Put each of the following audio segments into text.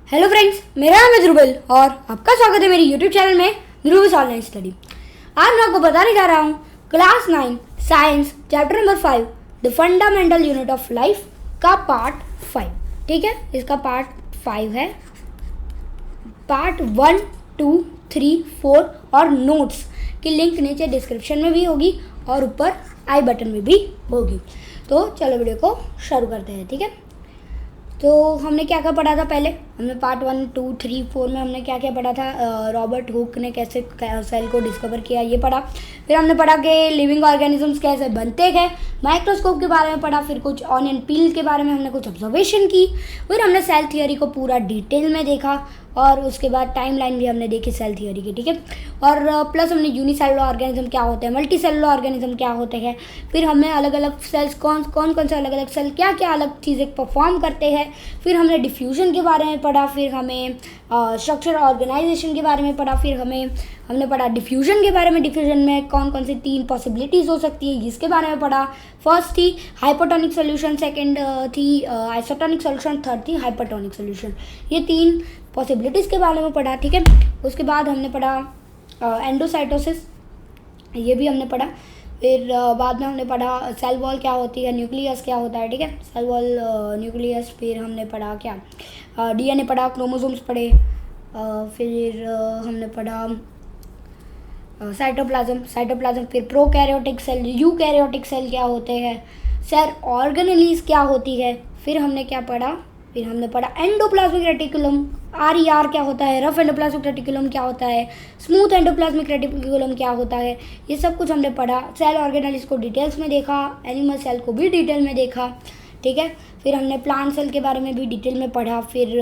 Hello friends, मेरा नाम है ध्रुवल और आपका स्वागत है मेरी यूट्यूब चैनल में ध्रुवल ऑनलाइन स्टडी। आज मैं आपको बताने जा रहा हूँ class 9 science chapter number 5 the fundamental unit of life का पार्ट 5। ठीक है, इसका पार्ट 5 है। पार्ट 1, 2, 3, 4 और नोट्स की लिंक नीचे डिस्क्रिप्शन में भी होगी और ऊपर आई बटन में भी होगी। तो चलो वीडियो को शुरू करते हैं। ठीक है, तो हमने क्या क्या पढ़ा था पहले? हमने पार्ट 1, 2, 3, 4 में हमने क्या क्या पढ़ा था? रॉबर्ट हुक ने कैसे सेल को डिस्कवर किया, ये पढ़ा। फिर हमने पढ़ा कि लिविंग ऑर्गेनिजम्स कैसे बनते हैं, माइक्रोस्कोप के बारे में पढ़ा। फिर कुछ ऑनियन पील के बारे में हमने कुछ ऑब्जर्वेशन की। फिर हमने सेल थियोरी को पूरा डिटेल में देखा और उसके बाद टाइमलाइन भी हमने देखी सेल थियोरी की। ठीक है, और प्लस हमने यूनिसेलुलर ऑर्गेनिज्म क्या होते हैं, मल्टी सेलुलर ऑर्गेनिज्म क्या होते हैं। फिर हमने अलग अलग सेल्स कौन कौन से अलग अलग सेल क्या क्या अलग चीज़ें परफॉर्म करते हैं। फिर हमने डिफ्यूजन के बारे में पढ़ा। फिर हमें स्ट्रक्चर ऑर्गेनाइजेशन के बारे में पढ़ा। फिर हमने पढ़ा डिफ्यूजन के बारे में। डिफ्यूजन में कौन कौन सी 3 पॉसिबिलिटीज़ हो सकती है इसके बारे में पढ़ा। फर्स्ट थी हाइपोटोनिक सोल्यूशन, सेकंड थी आइसोटोनिक सोल्यूशन, थर्ड थी हाइपरटोनिक सोल्यूशन। ये 3 पॉसिबिलिटीज़ के बारे में पढ़ा। ठीक है, उसके बाद हमने पढ़ा एंडोसाइटोसिस, ये भी हमने पढ़ा। फिर बाद में हमने पढ़ा सेल वॉल क्या होती है, न्यूक्लियस क्या होता है। ठीक है, सेल वॉल, न्यूक्लियस। फिर हमने पढ़ा क्या, डीएनए पढ़ा, क्रोमोसोम्स पढ़े। फिर हमने पढ़ा साइटोप्लाज्म। फिर प्रोकैरियोटिक सेल, यूकैरियोटिक सेल क्या होते हैं, सेल ऑर्गेनेलीज क्या होती है। फिर हमने क्या पढ़ा, फिर हमने पढ़ा एंडोप्लाज्मिक रेटिकुलम, RER क्या होता है, रफ एंडोप्लाज्मिक रेटिकुलम क्या होता है, स्मूथ एंडोप्लाज्मिक रेटिकुलम क्या होता है। ये सब कुछ हमने पढ़ा। सेल ऑर्गेनेलीज को डिटेल्स में देखा, एनिमल सेल को भी डिटेल में देखा। ठीक है, फिर हमने प्लांट सेल के बारे में भी डिटेल में पढ़ा। फिर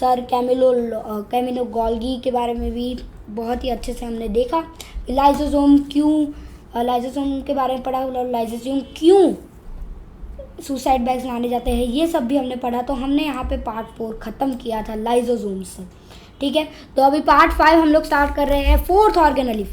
सर कैमिलो गोल्गी के बारे में भी बहुत ही अच्छे से हमने देखा। लाइसोसोम के बारे में पढ़ा, लाइसोसोम क्यों सुसाइड बैग्स लाने जाते हैं, ये सब भी हमने पढ़ा। तो हमने यहाँ पे पार्ट 4 ख़त्म किया था लाइसोसोम से। ठीक है, तो अभी पार्ट 5 हम लोग स्टार्ट कर रहे हैं। फोर्थ ऑर्गेनेली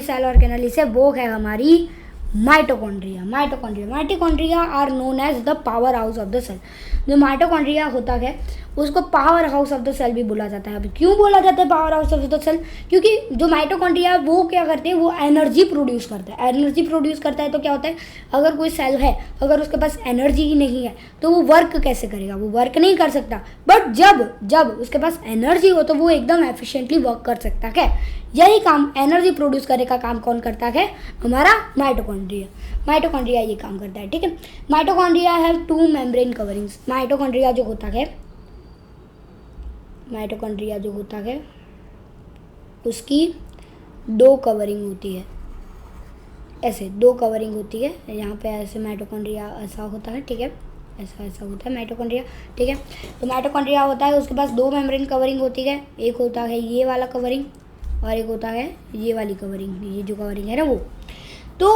सेल ऑर्गेनेली से, वो है हमारी mitochondria. Mitochondria are known as the power house of the cell. जो माइटोकॉन्ड्रिया होता है उसको power house of the cell भी बोला जाता है। अभी क्यों बोला जाता है power house of the cell? क्योंकि जो माइटोकॉन्ड्रिया वो क्या करते हैं, वो एनर्जी प्रोड्यूस करता है। एनर्जी प्रोड्यूस करता है तो क्या होता है, अगर कोई सेल है, अगर उसके पास एनर्जी ही नहीं है तो वो वर्क कैसे करेगा? वो वर्क नहीं कर सकता। बट जब उसके पास एनर्जी हो तो वो एकदम एफिशिएंटली वर्क कर सकता है। यही काम, एनर्जी प्रोड्यूस करने का काम कौन करता है? हमारा माइटोकॉन्ड्रिया ये काम करता है। ठीक है, mitochondria have 2 membrane coverings. Mitochondria जो होता है उसकी 2 कवरिंग होती है। ऐसे 2 कवरिंग होती है। यहाँ पे ऐसे माइटोकॉन्ड्रिया ऐसा होता है। ठीक है, ऐसा होता है माइटोकॉन्ड्रिया। ठीक है, तो माइटोकॉन्ड्रिया होता है, उसके पास 2 मेम्ब्रेन कवरिंग होती है। एक होता है ये वाला कवरिंग और एक होता है ये वाली कवरिंग। ये जो कवरिंग है ना वो, तो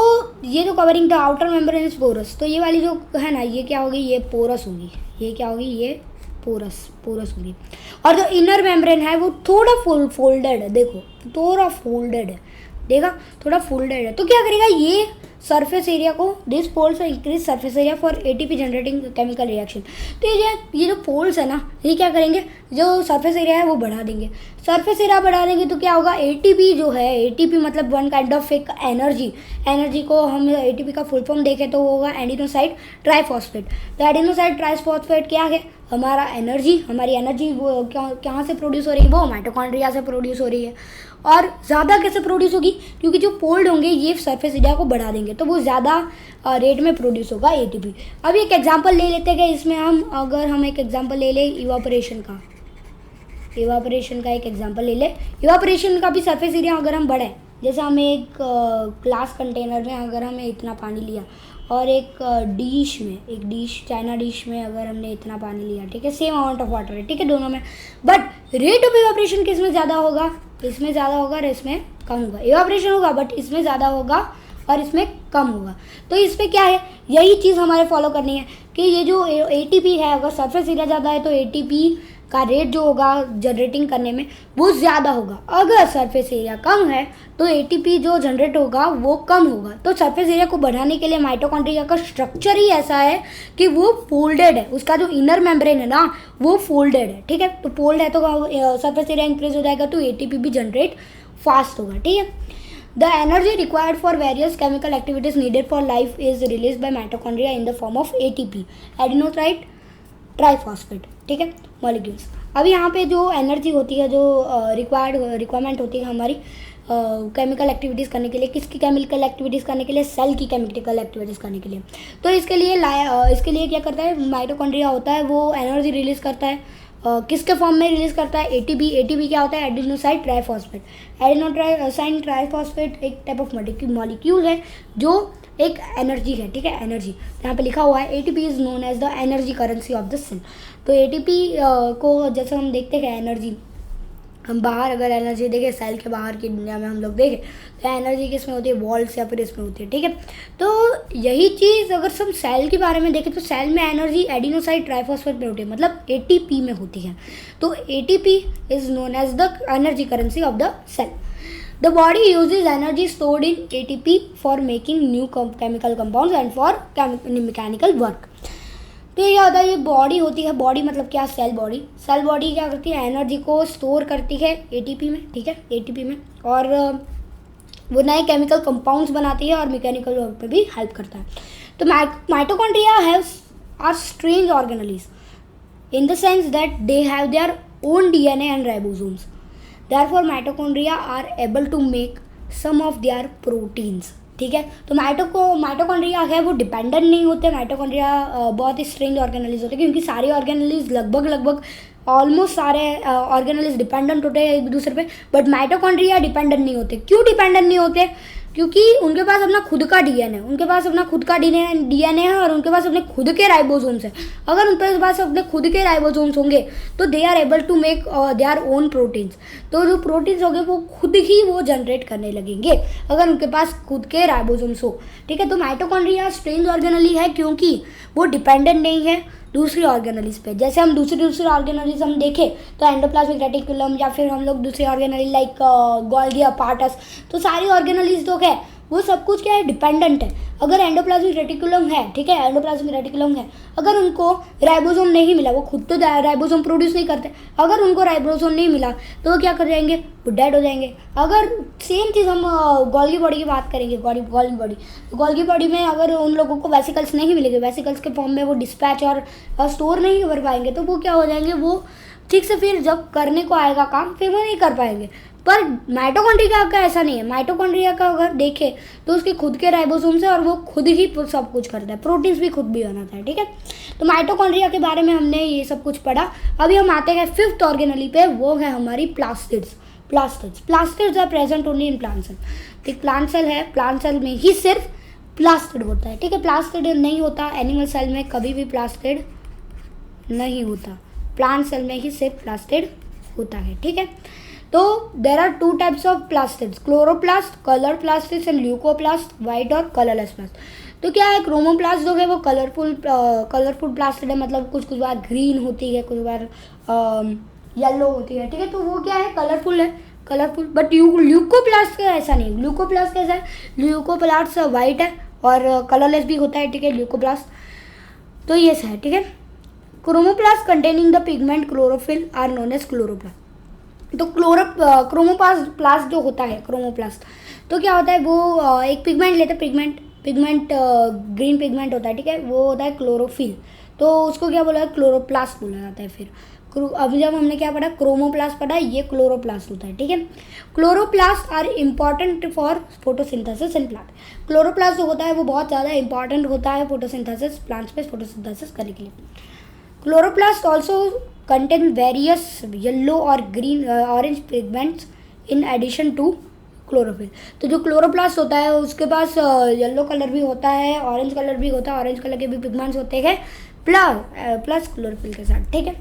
ये जो कवरिंग था आउटर मेम्ब्रेन इज पोरस। तो ये वाली जो है ना, ये क्या होगी, ये पोरस होगी। ये क्या होगी, ये पोरस होगी। और जो इनर मेम्ब्रेन है वो थोड़ा फोल्डेड है। देखो थोड़ा फोल्डेड है, थोड़ा फोल्डेड है। तो क्या करेगा ये सरफेस एरिया को, this folds increase surface area for ATP generating chemical reaction. तो ये जो पोल्स है ना, ये क्या करेंगे, जो सरफेस एरिया है वो बढ़ा देंगे। सरफेस एरिया बढ़ा देंगे तो क्या होगा, ATP जो है, ATP मतलब वन काइंड ऑफ एक एनर्जी को हम ATP का फुल फॉर्म देखें तो वो होगा एडिनोसाइड ट्राइफॉस्फेट। तो एडिनोसाइड ट्राइफॉस्फेट क्या है, हमारी एनर्जी वो कहाँ से प्रोड्यूस हो रही है, वो माइटोकॉन्ड्रिया से प्रोड्यूस हो रही है। और ज़्यादा कैसे प्रोड्यूस होगी, क्योंकि जो पोल्ड होंगे ये सरफेस एरिया को बढ़ा देंगे तो वो ज़्यादा रेट में प्रोड्यूस होगा ATP। अब एक एग्जांपल ले लेते हैं कि इसमें अगर हम एक एग्जांपल ले लें इवापोरेशन का एक एग्जांपल ले लें। इवापोरेशन का भी सरफेस एरिया अगर हम बढ़ाएं, जैसे हमें एक ग्लास कंटेनर में अगर हमें इतना पानी लिया और एक चाइना डिश में अगर हमने इतना पानी लिया, ठीक है, सेम अमाउंट ऑफ वाटर है, ठीक है, दोनों में, बट रेट ऑफ इवापोरेशन किसमें ज़्यादा होगा, इसमें ज़्यादा होगा और इसमें कम होगा। इवापोरेशन होगा बट इसमें ज़्यादा होगा और इसमें कम होगा। तो इस पर क्या है, यही चीज़ हमारे फॉलो करनी है कि ये जो ATP है, अगर सरफेस एरिया ज़्यादा है तो ATP का रेट जो होगा जनरेटिंग करने में वो ज़्यादा होगा। अगर सरफेस एरिया कम है तो एटीपी जो जनरेट होगा वो कम होगा। तो सरफेस एरिया को बढ़ाने के लिए माइटोकॉन्ड्रिया का स्ट्रक्चर ही ऐसा है कि वो फोल्डेड है, उसका जो इनर मेम्ब्रेन है ना वो फोल्डेड है, ठीक है। तो फोल्ड है तो सरफेस एरिया इंक्रीज हो जाएगा तो एटीपी भी जनरेट फास्ट होगा, ठीक है। The energy required for various chemical activities needed for life is released by mitochondria in the form of ATP, adenosine triphosphate, ठीक है, मॉलिक्यूल्स। अब यहाँ पे जो एनर्जी होती है, जो रिक्वायरमेंट होती है हमारी केमिकल एक्टिविटीज़ करने के लिए, किसकी केमिकल एक्टिविटीज़ करने के लिए, सेल की केमिकल एक्टिविटीज़ करने के लिए। तो इसके लिए क्या करता है, माइटोकॉन्ड्रिया होता है वो एनर्जी रिलीज़ करता है। किसके फॉर्म में रिलीज करता है, एटीपी। एटीपी क्या होता है, एडिनोसाइन ट्राइफॉस्फेट। एडिनोसाइन ट्राइफॉस्फेट एक टाइप ऑफ मॉलिक्यूल है जो एक एनर्जी है, ठीक है, एनर्जी। यहाँ पे लिखा हुआ है ATP is known as the energy currency of the cell. तो एटीपी को जैसे हम देखते हैं एनर्जी, हम बाहर अगर एनर्जी देखें, सेल के बाहर की दुनिया में हम लोग देखें तो एनर्जी किसमें होती है, वॉल्स या फिर इसमें होती है, ठीक है। तो यही चीज़ अगर हम सेल के बारे में देखें तो सेल में एनर्जी एडिनोसाइन ट्राइफॉस्फेट में होती है, मतलब एटीपी में होती है। तो ATP is known as the energy currency of the cell. The body uses energy stored in ATP for making new chemical compounds and for mechanical work. तो ये होता है, ये बॉडी होती है, बॉडी मतलब क्या, सेल बॉडी। सेल बॉडी क्या करती है, एनर्जी को स्टोर करती है एटीपी में, ठीक है, एटीपी में, और वो नए केमिकल कंपाउंड्स बनाती है और मैकेनिकल वर्क पे भी हेल्प करता है। तो mitochondria are strange organelles in the sense that they have their own DNA and ribosomes. Therefore mitochondria are able to make some of their proteins, ठीक है। तो माइटोकॉन्ड्रिया है वो डिपेंडेंट नहीं होते। माइटोकॉन्ड्रिया बहुत ही स्ट्रेंज ऑर्गेनेल्स होते हैं क्योंकि सारे ऑर्गेनेल्स लगभग ऑलमोस्ट सारे ऑर्गेनेल्स डिपेंडेंट होते हैं एक दूसरे पे, बट माइटोकॉन्ड्रिया डिपेंडेंट नहीं होते। क्यों डिपेंडेंट नहीं होते, क्योंकि उनके पास अपना खुद का डीएनए है, उनके पास अपना खुद का डीएनए है और उनके पास अपने खुद के राइबोसोम्स है। अगर उनके पास अपने खुद के राइबोसोम्स होंगे तो they are able to make their own proteins. तो जो प्रोटीन्स होंगे वो खुद ही वो जनरेट करने लगेंगे अगर उनके पास खुद के राइबोसोम्स हो, ठीक है। तो माइटोकॉन्ड्रिया स्ट्रेंज ऑर्गेनेली है क्योंकि वो डिपेंडेंट नहीं है दूसरी ऑर्गेनेल्स पे। जैसे हम दूसरी ऑर्गेनेल्स हम देखें तो एंडोप्लाज्मिक रेटिकुलम या फिर हम लोग दूसरी ऑर्गेनेल लाइक गोल्गी अपार्टस, तो सारी ऑर्गेनेल्स जो है वो सब कुछ क्या है, डिपेंडेंट है। अगर एंडोप्लाज्मिक रेटिकुलम है, ठीक है, एंडोप्लाज्मिक रेटिकुलम है, अगर उनको राइबोसोम नहीं मिला, वो खुद तो राइबोसोम प्रोड्यूस नहीं करते, अगर उनको राइबोसोम नहीं मिला तो वो क्या कर जाएंगे, वो डेड हो जाएंगे। अगर सेम चीज़ हम गोल्गी बॉडी की बात करेंगे, गोल्गी बॉडी में अगर उन लोगों को वेसिकल्स नहीं मिलेंगे, वेसिकल्स के फॉर्म में वो डिस्पैच और स्टोर नहीं कर पाएंगे, तो वो क्या हो जाएंगे, वो ठीक से फिर जब करने को आएगा काम फिर वो नहीं कर पाएंगे। पर माइटोकॉन्ड्रिया का ऐसा नहीं है। माइटोकॉन्ड्रिया का अगर देखें तो उसके खुद के राइबोसोम्स है और वो खुद ही सब कुछ करता है, प्रोटीन्स भी खुद भी बनाता है, ठीक है। तो माइटोकॉन्ड्रिया के बारे में हमने ये सब कुछ पढ़ा। अभी हम आते हैं फिफ्थ ऑर्गेनेली पे, वो है हमारी plastids are present only in plant cell. एक प्लांट सेल है, प्लांट सेल में ही सिर्फ प्लास्टिड होता है, ठीक है। प्लास्टिड नहीं होता एनिमल सेल में, कभी भी प्लास्टिड नहीं होता, प्लांट सेल में ही सिर्फ प्लास्टिड होता है, ठीक है। तो there are two types of plastids, chloroplast, colour plastids and leucoplast, white और कलरलेस प्लास्ट। तो क्या है, क्रोमोप्लास्ट जो है वो कलरफुल प्लास्टिड है, मतलब कुछ बार ग्रीन होती है, कुछ बार येलो होती है, ठीक है। तो वो क्या है, कलरफुल। बट ल्यूकोप्लास्ट का ऐसा नहीं। ल्यूकोप्लास्ट कैसा है, ल्यूकोप्लास्ट वाइट है और कलरलेस भी होता है, ठीक है, ल्यूकोप्लास्ट। तो ये सा है, ठीक है। Chromoplast containing the pigment chlorophyll are known as chloroplast. तो क्रोमोप्लास्ट जो होता है, क्रोमोप्लास्ट तो क्या होता है, वो एक पिगमेंट लेते हैं, पिगमेंट ग्रीन पिगमेंट होता है, ठीक है, वो होता है क्लोरोफिल। तो उसको क्या बोला है, क्लोरोप्लास्ट बोला जाता है। फिर अभी जब हमने क्या पढ़ा, क्रोमोप्लास्ट पढ़ा, ये क्लोरोप्लास्ट होता है, ठीक है। Chloroplast are important for photosynthesis in plant. Chloroplast जो होता है वो बहुत ज़्यादा इंपॉर्टेंट होता है फोटोसिंथेसिस, प्लांट्स पे फोटोसिंथेसिस करने के लिए। Chloroplast also contain various yellow और green orange pigments in addition to chlorophyll. तो जो क्लोरोप्लास्ट होता है उसके पास येलो कलर भी होता है, ऑरेंज कलर भी होता है, ऑरेंज कलर के भी पिगमेंट्स होते हैं प्लस क्लोरोफिल के साथ, ठीक है।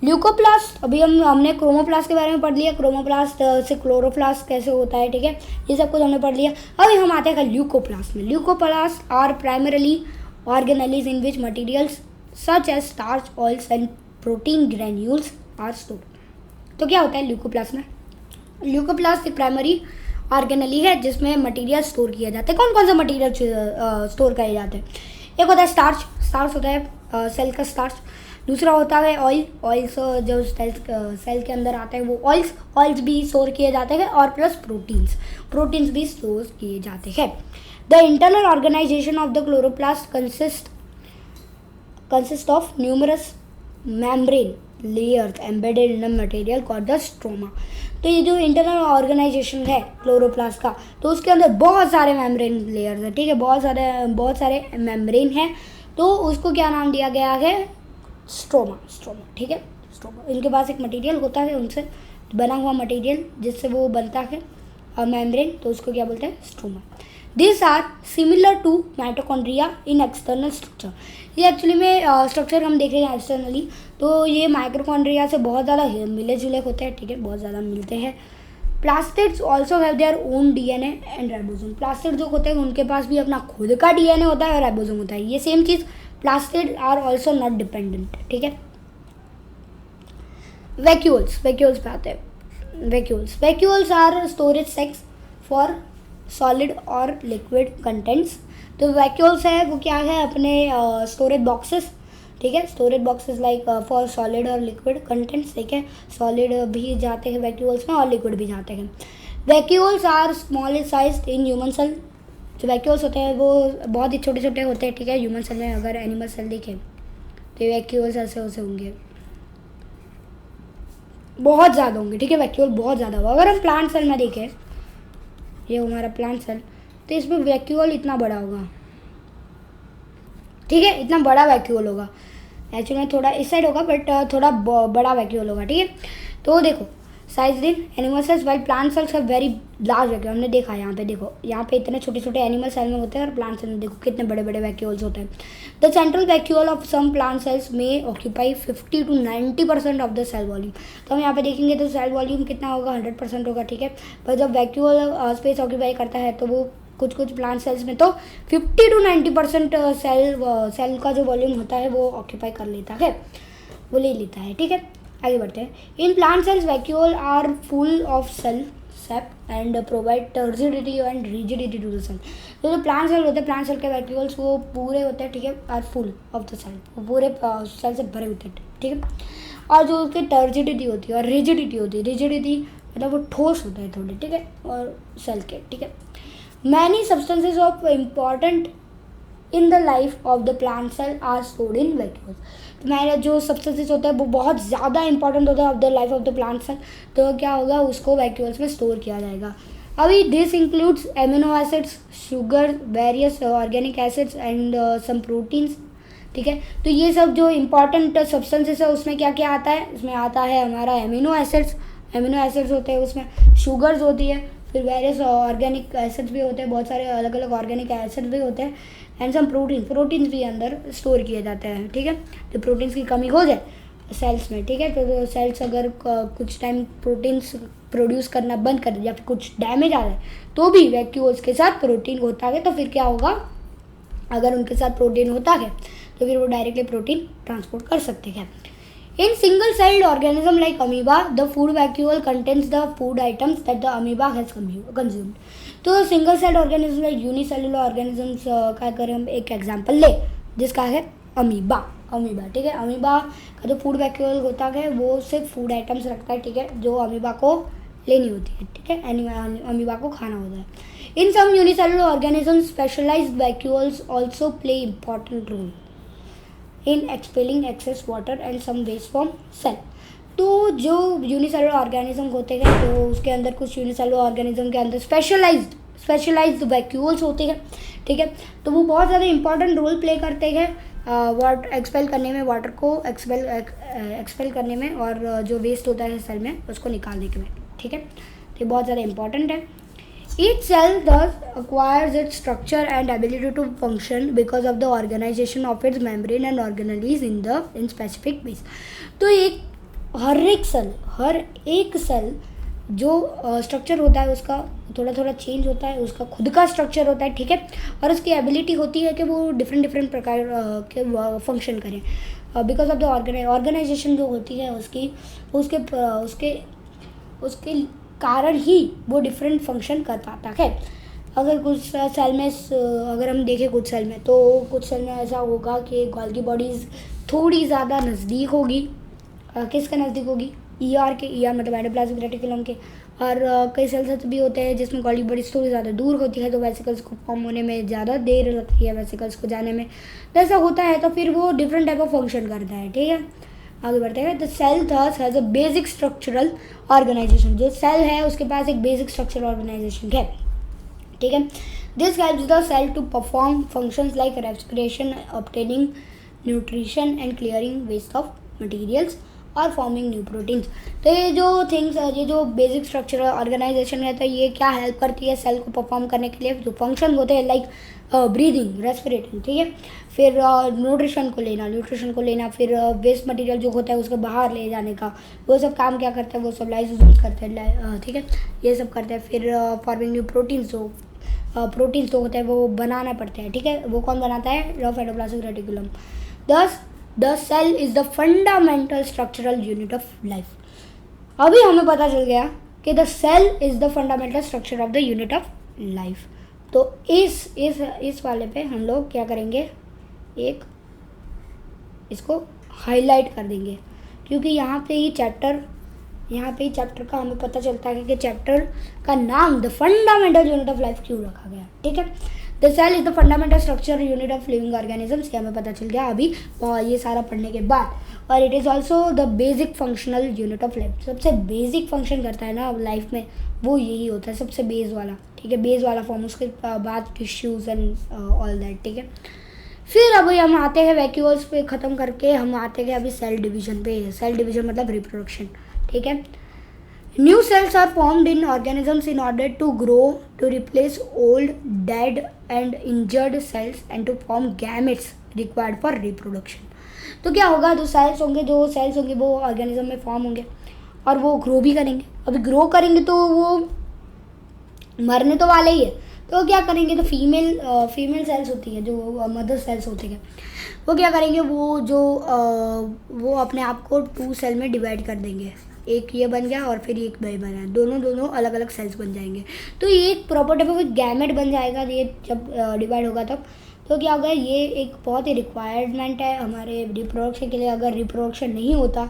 ल्यूकोप्लास्ट, अभी हमने क्रोमोप्लास्ट के बारे में पढ़ लिया, क्रोमोप्लास्ट से क्लोरोप्लास्ट कैसे होता है, ठीक है, ये सब कुछ हमने पढ़ लिया। अभी हम आते हैं ल्यूकोप्लास्ट में। Leucoplast are primarily organelles in which materials such as starch, oils and protein granules are store. तो क्या होता है ल्यूकोप्लास्ट में? ल्यूकोप्लास्ट एक प्राइमरी ऑर्गेनली है जिसमें मटेरियल स्टोर किया जाता है। कौन कौन सा मटेरियल स्टोर किए जाते हैं? एक होता है स्टार्च, स्टार्च होता है सेल का स्टार्च। दूसरा होता है ऑयल, ऑयल्स जो सेल के अंदर आते हैं वो ऑयल्स भी स्टोर किए जाते हैं, और प्लस प्रोटीन्स भी स्टोर किए जाते हैं। The internal organisation of the chloroplast consist of numerous membrane layers embedded in the material called the stroma. तो ये जो इंटरनल ऑर्गेनाइजेशन है क्लोरोप्लास्ट का, तो उसके अंदर बहुत सारे मेम्ब्रेन लेयर्स है, ठीक है, बहुत सारे मेम्ब्रेन है, तो उसको क्या नाम दिया गया है? स्ट्रोमा, ठीक है, स्ट्रोमा। इनके पास एक मटेरियल होता है, उनसे बना हुआ मटेरियल जिससे वो बनता है मेम्ब्रेन, तो उसको क्या बोलते हैं? Stroma. This are similar to mitochondria in external structure. ये एक्चुअली में स्ट्रक्चर हम देख रहे हैं एक्सटर्नली, तो ये माइटोकॉन्ड्रिया से बहुत ज़्यादा मिले जुले होते हैं, ठीक है, बहुत ज़्यादा मिलते हैं। Plastids also have their own DNA and ribosome. Plastid जो होते हैं उनके पास भी अपना खुद का डीएनए होता है और राइबोसोम होता है। ये सेम चीज़, plastid are also not dependent, ठीक है। वैक्यूल्स पे आते हैं। Vacuoles are storage sacs for solid और लिक्विड कंटेंट्स। तो वैक्यूल्स है वो क्या है? अपने स्टोरेज बॉक्सेस, ठीक है, storage boxes like for solid और लिक्विड कंटेंट्स, ठीक है, सॉलिड भी जाते हैं वैक्यूल्स में और लिक्विड भी जाते हैं। Vacuoles are small size in human cell. जो वैक्यूल्स होते हैं वो बहुत ही छोटे छोटे होते हैं, ठीक है, ह्यूमन सेल में। अगर एनिमल सेल देखें तो वैक्यूल्स ऐसे होंगे, बहुत ज़्यादा होंगे, ठीक है, वैक्यूल बहुत ज़्यादा होगा। अगर हम प्लांट सेल में देखें, ये हमारा प्लांट सेल, तो इसमें वैक्यूल इतना बड़ा होगा, ठीक है, इतना बड़ा वैक्यूल होगा। एक्चुअली में थोड़ा इस साइड होगा बट थोड़ा बड़ा वैक्यूल होगा, ठीक है। तो देखो size in animal cells while plant cells have very large vacuole. हमने देखा यहाँ पे, देखो यहाँ पे इतने छोटे छोटे एनिमल सेल में होते हैं और प्लांट सेल में देखो कितने बड़े बड़े वैक्यूल्स होते हैं। The central vacuole of some plant cells में occupy 50 to 90% of the cell volume. तो हम यहाँ पे देखेंगे तो सेल वॉल्यूम कितना होगा? 100% होगा, ठीक है। पर जब वैक्यूल स्पेस ऑक्यूपाई करता है तो वो कुछ प्लांट सेल्स में तो 50 to 90% सेल का जो वॉल्यूम होता है वो ऑक्यूपाई कर लेता है, वो ले लेता है, ठीक है। आगे बढ़ते हैं। In plant cells vacuole are full of cell sap and provide turgidity and rigidity to the cell. तो जो प्लांट सेल होते हैं, प्लांट सेल के वैक्यूल्स वो पूरे होते हैं, ठीक है, are full of the cell, वो पूरे सेल से भरे होते हैं, ठीक है। और जो उसकी टर्जिडिटी होती है और रिजिडिटी मतलब वो ठोस होता है थोड़े, ठीक है, और सेल के, ठीक है। Many substances of important in the life of the plant cell are stored in vacuoles. तो मेरा जो सब्सटेंसेस होता है वो बहुत ज़्यादा इंपॉर्टेंट होता है of the life of the plant cell, तो क्या होगा? उसको वैक्यूल्स में स्टोर किया जाएगा। अभी this includes amino acids, sugar, various organic acids and some proteins, ठीक है। तो ये सब जो इम्पॉर्टेंट सब्सटेंसेस है उसमें क्या क्या आता है? उसमें आता है हमारा एमिनो एसिड्स होते हैं, उसमें शुगर्स होती है, फिर वेरियस ऑर्गेनिक एसिड्स भी होते हैं, बहुत सारे अलग अलग ऑर्गेनिक एसिड्स भी होते हैं, एंड सम प्रोटीन्स भी अंदर स्टोर किए जाते हैं, ठीक है। तो प्रोटीन्स की कमी हो जाए सेल्स में, ठीक है, तो सेल्स अगर कुछ टाइम प्रोटीन्स प्रोड्यूस करना बंद कर दे या फिर कुछ डैमेज आ जाए तो भी वैक्यूल्स के साथ प्रोटीन होता है, तो फिर क्या होगा? अगर उनके साथ प्रोटीन होता है तो फिर वो डायरेक्टली प्रोटीन ट्रांसपोर्ट कर सकते हैं। In single-celled organism like amoeba, the food vacuole contains the food items that the amoeba has consumed. तो single celled organism like unicellular organisms का अगर हम एक एग्जांपल ले जिसका है अमीबा, ठीक है। अमीबा का जो फूड वैक्यूल होता है वो सिर्फ फूड आइटम्स रखता है, ठीक है, जो अमीबा को लेनी होती है, ठीक है, अमीबा को खाना होता है। In some unicellular organisms specialised vacuoles also play important role in expelling excess water and some waste from cell. तो जो यूनिसेलुलर ऑर्गेनिज्म होते हैं तो उसके अंदर कुछ यूनिसेलुलर ऑर्गेनिज्म के अंदर स्पेशलाइज्ड वैक्यूल्स होते हैं, ठीक है। तो वो बहुत ज़्यादा इंपॉर्टेंट रोल प्ले करते हैं वाटर एक्सपेल करने में, वाटर को एक्सपेल करने में, और जो वेस्ट होता है सेल में उसको निकालने के में, ठीक है। तो ये बहुत ज़्यादा इंपॉर्टेंट है। Each cell thus acquires its structure and ability to function because of the organization of its membrane and organelles in specific ways. तो हर एक सेल जो स्ट्रक्चर होता है उसका थोड़ा थोड़ा चेंज होता है, उसका खुद का स्ट्रक्चर होता है, ठीक है, और उसकी एबिलिटी होती है कि वो डिफरेंट प्रकार के फंक्शन करें। बिकॉज ऑफ द ऑर्गेनाइजेशन जो होती है उसकी उसके उसके उसके कारण ही वो डिफरेंट फंक्शन कर पाता है। अगर कुछ सेल में अगर हम देखें कुछ सेल में, तो कुछ सेल में ऐसा होगा कि गोल्गी बॉडीज़ थोड़ी ज़्यादा नज़दीक होगी। किसके नज़दीक होगी? ईआर के, ईआर मतलब एंडोप्लाज्मिक रेटिकुलम के। और कई सेल्स भी होते हैं जिसमें गोल्गी बॉडीज़ थोड़ी ज़्यादा दूर होती है, तो वेसिकल्स को फॉर्म होने में ज़्यादा देर लगती है, वेसिकल्स को जाने में। तो ऐसा होता है, तो फिर वो डिफरेंट टाइप ऑफ फंक्शन करता है। ठीक है, आगे बढ़ते हैं। The cell thus has a basic structural organisation. जो सेल है उसके पास एक बेसिक स्ट्रक्चरल ऑर्गेनाइजेशन है। ठीक है, this helps the cell to perform functions like respiration, obtaining nutrition and clearing waste of materials और फॉर्मिंग न्यू प्रोटीन्स। तो ये जो थिंग्स, ये जो बेसिक स्ट्रक्चरल ऑर्गेनाइजेशन है, तो ये क्या हेल्प करती है सेल को परफॉर्म करने के लिए? जो फंक्शन होते हैं लाइक ब्रीदिंग, रेस्पिरेटिंग, ठीक है, फिर न्यूट्रिशन को लेना, फिर वेस्ट मटेरियल जो होता है उसको बाहर ले जाने का, वो सब काम क्या करता है? वो सब लाइसोसोम्स करते हैं। ठीक है, ये सब करते हैं। फिर फॉर्मिंग न्यू प्रोटीन्स, जो प्रोटीन्स जो होते हैं वो बनाना पड़ते हैं। ठीक है, वो कौन बनाता है? Rough endoplasmic reticulum. Thus the cell is the fundamental structural unit of life. अभी हमें पता चल गया कि the cell is the fundamental structure of the unit of life. तो इस वाले पे हम लोग क्या करेंगे? एक इसको हाईलाइट कर देंगे, क्योंकि यहाँ पे ही चैप्टर का हमें पता चलता है कि चैप्टर का नाम the fundamental unit of life क्यों रखा गया। ठीक है, the cell is the fundamental structure unit of living organisms, ये हमें पता चल गया अभी ये सारा पढ़ने के बाद। और it is also the basic functional unit of life. सबसे बेसिक फंक्शन करता है ना लाइफ में, वो यही होता है, सबसे बेस वाला। ठीक है, बेस वाला फॉर्म, उसके बाद टिश्यूज एंड ऑल दैट। ठीक है, फिर अभी हम आते हैं वैक्यूल्स पे ख़त्म करके हम आते हैं अभी सेल डिवीजन पे। सेल डिवीजन मतलब रिप्रोडक्शन। ठीक है, new cells are formed in organisms in order to grow, to replace old, dead and injured cells and to form gametes required for reproduction. तो क्या होगा? जो सेल्स होंगे वो ऑर्गेनिज्म में फॉर्म होंगे और वो ग्रो भी करेंगे। अभी ग्रो करेंगे तो वो मरने तो वाले ही है, तो क्या करेंगे? तो फीमेल सेल्स होती है, जो मदर सेल्स होती है, वो क्या करेंगे? वो अपने आप को 2 सेल में डिवाइड कर देंगे। एक ये बन गया और फिर एक ये बना, दोनों अलग अलग सेल्स बन जाएंगे। तो ये एक प्रॉपर टाइप ऑफ गैमेट बन जाएगा ये जब डिवाइड होगा तब। तो क्या होगा? ये एक बहुत ही रिक्वायरमेंट है हमारे रिप्रोडक्शन के लिए। अगर रिप्रोडक्शन नहीं होता,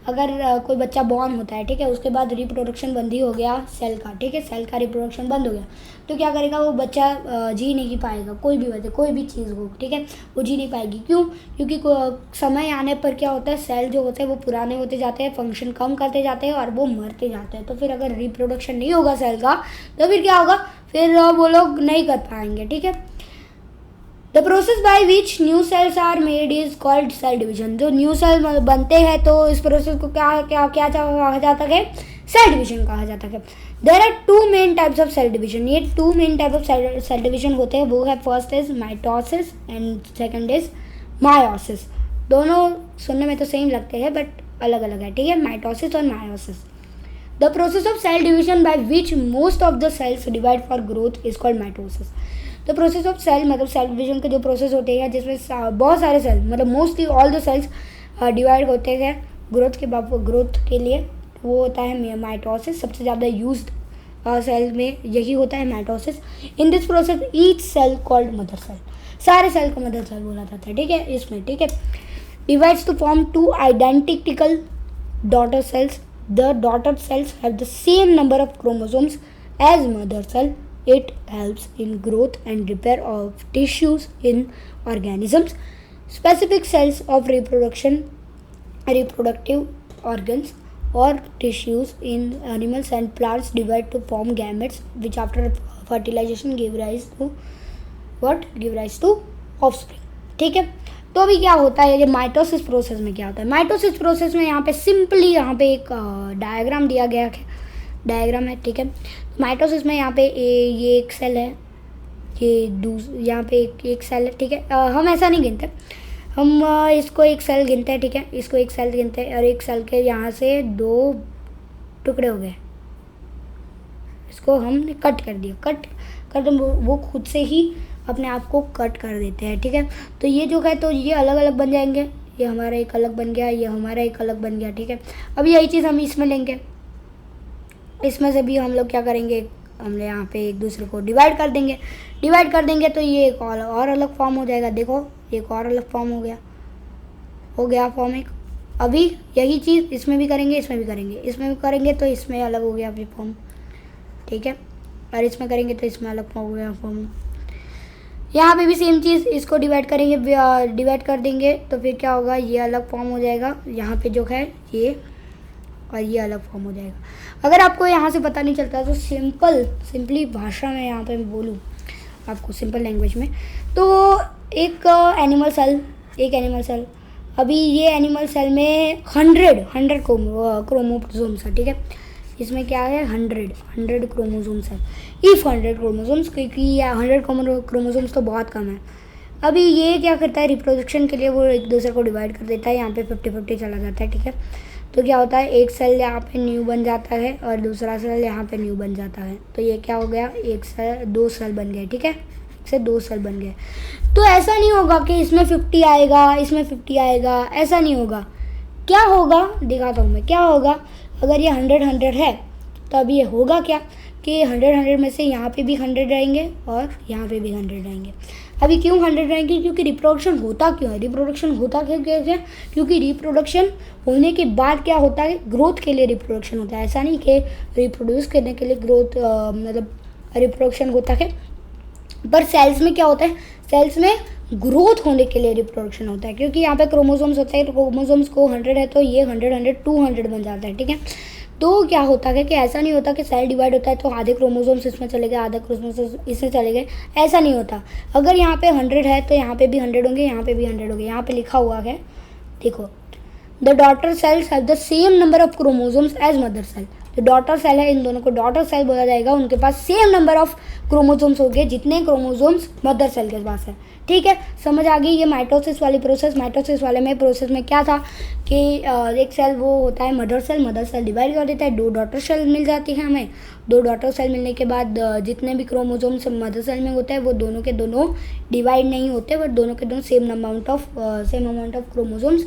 अगर कोई बच्चा बॉर्न होता है, ठीक है, उसके बाद रिप्रोडक्शन बंद ही हो गया सेल का, ठीक है, सेल का रिप्रोडक्शन बंद हो गया, तो क्या करेगा? वो बच्चा जी नहीं पाएगा। कोई भी वजह, कोई भी चीज़ हो, ठीक है, वो जी नहीं पाएगी। क्यों? क्योंकि समय आने पर क्या होता है, सेल जो होते हैं वो पुराने होते जाते हैं, फंक्शन कम करते जाते हैं और वो मरते जाते हैं। तो फिर अगर रिप्रोडक्शन नहीं होगा सेल का, तो फिर क्या होगा? फिर वो लोग नहीं कर पाएंगे। ठीक है, the process by which new cells are made is called cell division. जो न्यू सेल बनते हैं तो इस प्रोसेस को क्या कहा जाता है? सेल डिवीजन कहा जाता है। There are 2 main types of cell division. ये 2 main type of cell division होते हैं। वो है, first is mitosis and second is meiosis. दोनों सुनने में तो सेम लगते हैं बट अलग अलग है। ठीक है, माइटोसिस और meiosis. The process of cell division by which most of the cells divide for growth is called mitosis. The process of cell मतलब सेल डिवीजन के जो प्रोसेस होते हैं जिसमें बहुत सारे सेल मतलब mostly all the cells divide होते हैं ग्रोथ के लिए, वो होता है माइटोसिस। सबसे ज़्यादा यूज्ड सेल में यही होता है, mitosis. In this process each cell called mother cell. सारे सेल को मदर सेल बोला जाता है। ठीक है, इसमें, ठीक है, divides to form 2 identical daughter cells. The daughter cells have the same number of chromosomes as mother cell. It helps in growth and repair of tissues in organisms. Specific cells of reproductive organs or tissues in animals and plants divide to form gametes, which after fertilization give rise to offspring. ठीक है, तो अभी क्या होता है? ये mitosis process में क्या होता है? माइटोसिस प्रोसेस में यहाँ पे सिंपली यहाँ पे एक डायग्राम दिया गया है, डायग्राम है। ठीक है, माइटोसिस में यहाँ पे ये एक सेल है, ये यहाँ पे एक सेल है। ठीक है, हम ऐसा नहीं गिनते, हम इसको एक सेल गिनते हैं। ठीक है, इसको एक सेल गिनते हैं और एक सेल के यहाँ से 2 टुकड़े हो गए, इसको हमने कट कर दिया। कट कर वो खुद से ही अपने आप को कट कर देते हैं। ठीक है, तो ये जो है तो ये अलग अलग बन जाएंगे, ये हमारा एक अलग बन गया, ये हमारा एक अलग बन गया, ठीक है। अब यही चीज़ हम इसमें लेंगे, इसमें से भी हम लोग क्या करेंगे, हम यहाँ पे एक दूसरे को डिवाइड कर देंगे। डिवाइड कर देंगे तो ये एक और अलग फॉर्म हो जाएगा। देखो एक और अलग फॉर्म हो गया फॉर्म एक। अभी यही चीज़ इसमें भी करेंगे, इसमें भी करेंगे, इसमें भी करेंगे तो इसमें अलग हो गया अभी फॉर्म, ठीक है। और इसमें करेंगे तो इसमें अलग फॉर्म हो गया फॉर्म। यहाँ पे भी सेम चीज़, इसको डिवाइड करेंगे, डिवाइड कर देंगे तो फिर क्या होगा, ये अलग फॉर्म हो जाएगा यहाँ पे जो है ये, और ये अलग फॉर्म हो जाएगा। अगर आपको यहाँ से पता नहीं चलता तो सिंपली भाषा में यहाँ पे बोलूँ आपको, सिंपल लैंग्वेज में, तो एक एनिमल सेल, अभी ये एनिमल सेल में 100 क्रोमोसोम्स है, ठीक है। इसमें क्या है, 100 क्रोमोसोम्स है। इफ़ 100 क्रोमोसोम्स, क्योंकि 100 क्रोमोसोम्स तो बहुत कम है। अभी ये क्या करता है, रिप्रोडक्शन के लिए वो एक दूसरे को डिवाइड कर देता है, यहाँ पे 50-50 चला जाता है, ठीक है। तो क्या होता है, एक सेल यहाँ पे न्यू बन जाता है और दूसरा सेल यहाँ पे न्यू बन जाता है। तो ये क्या हो गया, दो सेल बन गए, ठीक है, से 2 सेल बन गए। तो ऐसा नहीं होगा कि इसमें 50 आएगा, इसमें 50 आएगा, ऐसा नहीं होगा। क्या होगा दिखाता हूँ मैं, क्या होगा अगर ये 100 है तो अभी ये होगा क्या कि 100 में से यहाँ पे भी 100 रहेंगे और यहाँ पे भी 100 रहेंगे। अभी क्यों 100 रहेंगे, क्योंकि रिप्रोडक्शन होता क्यों है, क्योंकि रिप्रोडक्शन होने के बाद क्या होता है, ग्रोथ के लिए रिप्रोडक्शन होता है। ऐसा नहीं कि रिप्रोड्यूस करने के लिए ग्रोथ मतलब रिप्रोडक्शन होता है, पर सेल्स में क्या होता है, सेल्स में ग्रोथ होने के लिए रिप्रोडक्शन होता है। क्योंकि यहाँ पे क्रोमोसोम्स होता है, तो क्रोमोसोम्स को 100 है तो ये 100 200 बन जाता है, ठीक है। तो क्या होता है कि ऐसा नहीं होता कि सेल डिवाइड होता है तो आधे क्रोमोसोम्स इसमें चले गए, आधे क्रोमोसोम्स इसमें चले गए, ऐसा नहीं होता। अगर यहाँ पे 100 है तो यहाँ पे भी 100 होंगे, यहाँ पे भी 100 होंगे। यहाँ पे लिखा हुआ है, देखो, the daughter cells have the same number of chromosomes as mother cell. जो डॉटर सेल है, इन दोनों को डॉटर सेल बोला जाएगा, उनके पास सेम नंबर ऑफ क्रोमोसोम्स होंगे जितने क्रोमोसोम्स मदर सेल के पास है, ठीक है। समझ आ गई। ये माइटोसिस वाली प्रोसेस, माइटोसिस वाले में प्रोसेस में क्या था कि एक सेल वो होता है मदर सेल डिवाइड कर देता है, 2 डॉटर सेल मिल जाती है हमें। 2 डॉटर सेल मिलने के बाद जितने भी क्रोमोसोम्स मदर सेल में होते हैं वो दोनों के दोनों डिवाइड नहीं होते, बट दोनों के दोनों सेम अमाउंट ऑफ क्रोमोसोम्स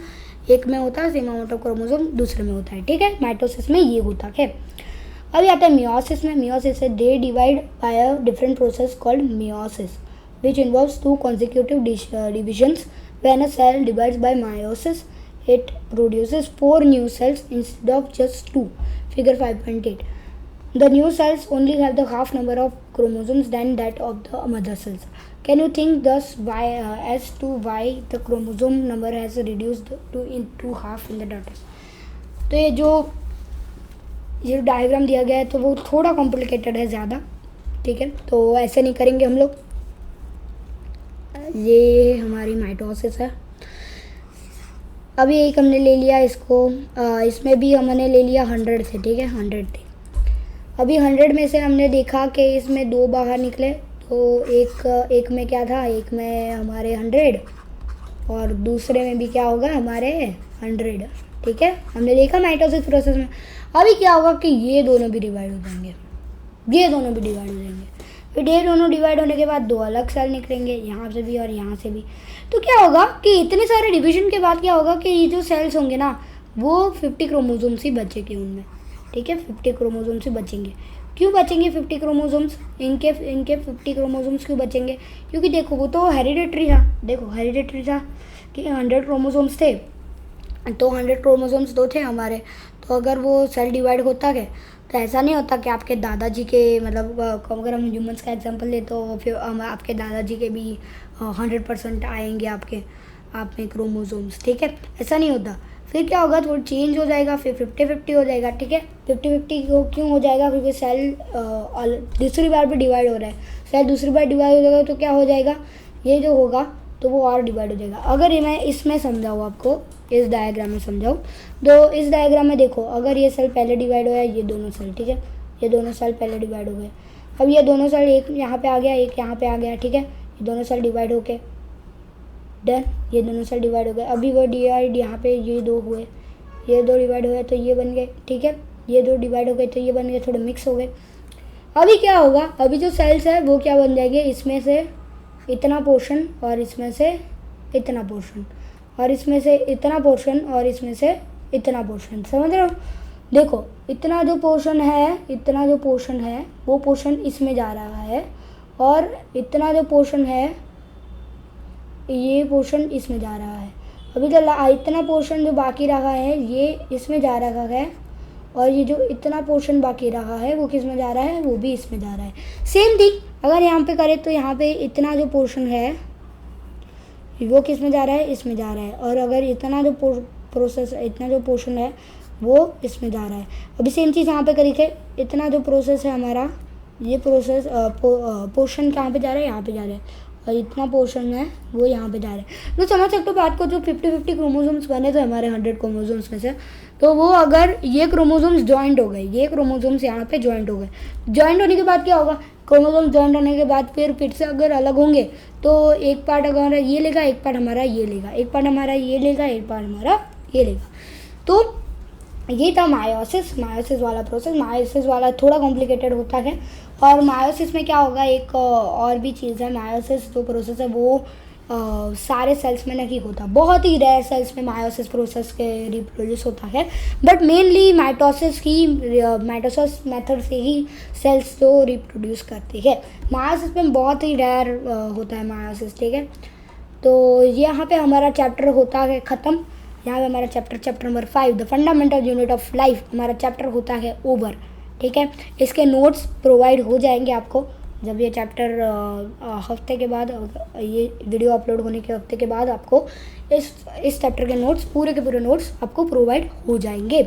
एक में होता है, सेम अमाउंट ऑफ क्रोमोसोम दूसरे में होता है, ठीक है। माइटोसिस में ये होता है। अभी आता है मियोसिस में। मियोसिस से they divide by a different process called meiosis which involves 2 consecutive divisions. When a cell divides by meiosis, it produces 4 new cells instead of just 2. Figure 5.8. The new cells only have the half number of chromosomes than that of the mother cells. Can you think thus as to why the chromosome number has reduced into half in the daughters? तो ये जो diagram दिया गया है तो वो थोड़ा complicated है ज़्यादा, ठीक है। तो ऐसे नहीं करेंगे हम लोग। ये हमारी माइटोसिस है। अभी एक हमने ले लिया इसको, इसमें भी हमने ले लिया 100 से, ठीक है, 100 थे। अभी 100 में से हमने देखा कि इसमें 2 बाहर निकले, तो एक में क्या था, एक में हमारे 100 और दूसरे में भी क्या होगा, हमारे 100, ठीक है। हमने देखा माइटोसिस प्रोसेस में। अभी क्या होगा कि ये दोनों भी डिवाइड हो जाएंगे, फिर ये दोनों डिवाइड होने के बाद 2 अलग सेल निकलेंगे, यहाँ से भी और यहाँ से भी। तो क्या होगा कि इतने सारे डिवीजन के बाद क्या होगा कि ये जो सेल्स होंगे ना वो 50 क्रोमोसोम्स ही बचेंगे उनमें, ठीक है। 50 क्रोमोसोम्स ही बचेंगे। क्यों बचेंगे 50 क्रोमोसोम्स? इनके 50 क्रोमोसोम्स क्यों बचेंगे? क्योंकि देखो वो तो हेरिडेटरी था कि 100 क्रोमोसोम्स थे, तो 100 क्रोमोसोम्स तो थे हमारे। तो अगर वो सेल डिवाइड होता है तो ऐसा नहीं होता कि आपके दादाजी के, मतलब अगर हम ह्यूमंस का एग्जांपल ले तो फिर आपके दादाजी के भी 100% आएंगे आप में क्रोमोसोम्स, ठीक है। ऐसा नहीं होता। फिर क्या होगा, थोड़ा चेंज हो जाएगा, फिर 50-50 हो जाएगा, ठीक है। 50-50 क्यों हो जाएगा? क्योंकि सेल दूसरी बार भी डिवाइड हो रहा है। सेल दूसरी बार डिवाइड हो जाएगा तो क्या हो जाएगा, ये जो होगा तो वो और डिवाइड हो जाएगा। अगर मैं इसमें समझाऊँ आपको, इस डायग्राम में समझाऊँ तो इस डायग्राम में देखो, अगर ये सेल पहले डिवाइड हो गया, ये दोनों सेल, ठीक है, ये दोनों सेल पहले डिवाइड हो गए। अब ये दोनों सेल, एक यहाँ पे आ गया, एक यहाँ पे आ गया, ठीक है। ये दोनों सेल डिवाइड हो गए, डन, ये दोनों सेल डिवाइड हो गए। अभी वो डिवाइड यहाँ पे ये 2 हुए, ये 2 डिवाइड हुए तो ये बन गए, ठीक है। ये 2 डिवाइड हो गए तो ये बन गए, थोड़े मिक्स हो गए। अभी क्या होगा, अभी जो सेल्स है वो क्या बन जाएंगे, इसमें से इतना पोर्शन और इसमें से इतना पोर्शन, और इसमें से इतना पोर्शन और इसमें से इतना पोर्शन, समझ रहे हो। देखो इतना जो पोर्शन है वो पोर्शन इसमें जा रहा है और इतना जो पोर्शन है ये पोर्शन इसमें जा रहा है। अभी तो इतना पोर्शन जो बाकी रहा है ये इसमें जा रहा है और ये जो इतना पोर्शन बाकी रहा है वो किस में जा रहा है, वो भी इसमें जा रहा है। सेम थिंग अगर यहाँ पे करें तो यहाँ पे इतना जो पोर्शन है वो किस में जा रहा है, इसमें जा रहा है। और अगर इतना जो इतना जो पोर्शन है वो इसमें जा रहा है। अभी सेम चीज़ यहाँ पे करी थे, इतना जो प्रोसेस है हमारा ये प्रोसेस पोर्शन कहाँ पे जा रहा है, यहाँ पे जा रहा है और इतना पोर्शन है वो यहाँ पे जा रहा है। तो समझ सकते हो बात को, जो 50-50 क्रोमोसोम्स बने थे हमारे 100 क्रोमोसोम्स में से, तो वो अगर ये क्रोमोसोम्स जॉइंट हो गए, ये क्रोमोसोम्स यहाँ पे जॉइंट हो गए, जॉइंट होने के बाद क्या होगा, क्रोमोसोम्स जॉइंट होने के बाद फिर से अगर अलग होंगे तो एक पार्ट अगर ये लेगा, एक पार्ट हमारा ये लेगा, एक पार्ट हमारा ये लेगा, एक पार्ट हमारा ये लेगा। तो ये था मायोसिस वाला प्रोसेस। मायोसिस वाला थोड़ा कॉम्प्लिकेटेड होता है और मायोसिस में क्या होगा, एक और भी चीज़ है, मायोसिस जो प्रोसेस है वो सारे सेल्स में नहीं होता, बहुत ही रेयर सेल्स में मायोसिस प्रोसेस के रिप्रोड्यूस होता है, बट मेनली माइटोसिस मेथड से ही सेल्स जो रिप्रोड्यूस करती है। मायोसिस में बहुत ही रेयर होता है मायोसिस, ठीक है। तो यहाँ पे हमारा चैप्टर होता है ख़त्म। यहाँ पे हमारा chapter number 5 the fundamental unit of life, हमारा चैप्टर होता है ओवर, ठीक है। इसके नोट्स प्रोवाइड हो जाएंगे आपको जब ये चैप्टर हफ्ते के बाद, ये वीडियो अपलोड होने के हफ्ते के बाद आपको इस चैप्टर के नोट्स पूरे के पूरे नोट्स आपको प्रोवाइड हो जाएंगे,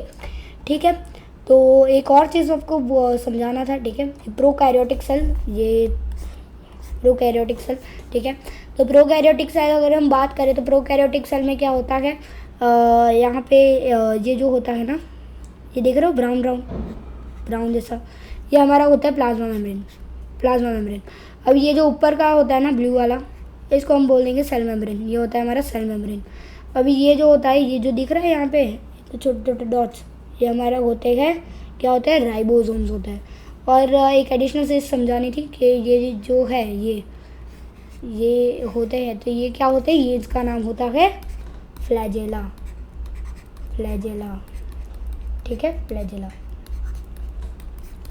ठीक है। तो एक और चीज़ आपको समझाना था, ठीक है। प्रोकैरियोटिक सेल, ये प्रोकैरियोटिक सेल, ठीक है। तो प्रोकैरियोटिक सेल अगर हम बात करें तो प्रोकैरियोटिक सेल में क्या होता है, यहाँ पे ये जो होता है ना, ये देख रहे हो ब्राउन जैसा, ये हमारा होता है प्लाज्मा मेम्ब्रेन। अब ये जो ऊपर का होता है ना ब्लू वाला, इसको हम बोल देंगे सेल मेम्ब्रेन, ये होता है हमारा सेल मेम्ब्रेन। अभी ये जो होता है, ये जो दिख रहा है यहाँ पे तो छोटे छोटे डॉट्स, ये हमारा होते हैं क्या होता है, राइबोसोम्स होता है। और एक एडिशनल चीज़ समझानी थी कि ये जो है ये होते हैं, तो ये क्या होते हैं, ये इसका नाम होता है फ्लैजेला, ठीक है।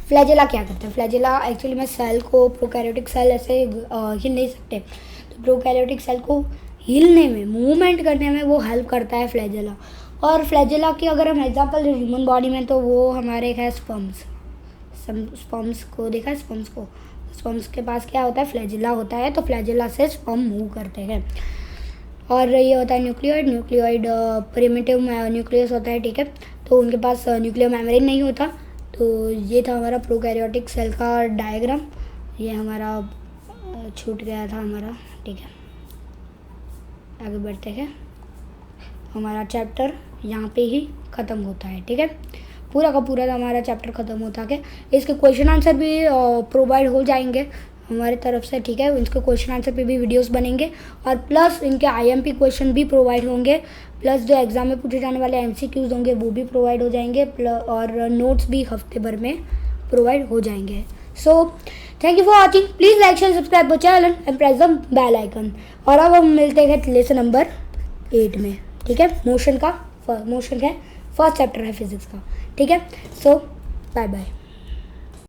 फ्लैजेला क्या करते हैं, फ्लैजेला एक्चुअली में सेल को, प्रोकैरियोटिक सेल ऐसे हिल नहीं सकते, तो प्रोकैरियोटिक सेल को हिलने में, मूवमेंट करने में वो हेल्प करता है फ्लैजेला। और फ्लैजेला की अगर हम एग्जांपल ह्यूमन बॉडी में, तो वो हमारे है स्पर्म्स को देखा है, स्पर्म्स के पास क्या होता है, फ्लैजेला होता है, तो फ्लैजेला से स्पर्म मूव करते हैं। और ये होता है न्यूक्लियोइड प्रिमिटिव न्यूक्लियस होता है, ठीक है। तो उनके पास न्यूक्लियर मेम्ब्रेन नहीं होता। तो ये था हमारा प्रोकैरियोटिक सेल का डायग्राम, ये हमारा छूट गया था हमारा, ठीक है। आगे बढ़ते हैं, हमारा चैप्टर यहाँ पे ही ख़त्म होता है, ठीक है। पूरा का पूरा हमारा चैप्टर ख़त्म होता है। इसके क्वेश्चन आंसर भी प्रोवाइड हो जाएंगे हमारी तरफ से, ठीक है। इनके क्वेश्चन आंसर पे भी वीडियोस बनेंगे और प्लस इनके आईएमपी क्वेश्चन भी प्रोवाइड होंगे, प्लस जो एग्ज़ाम में पूछे जाने वाले एमसीक्यूज होंगे वो भी प्रोवाइड हो जाएंगे, और नोट्स भी हफ्ते भर में प्रोवाइड हो जाएंगे। So thank you for watching, please like share subscribe the channel and press the bell icon. और अब हम मिलते हैं लेसन नंबर 8 में, ठीक है। मोशन है, फर्स्ट चैप्टर है फिजिक्स का, ठीक है। सो बाय बाय।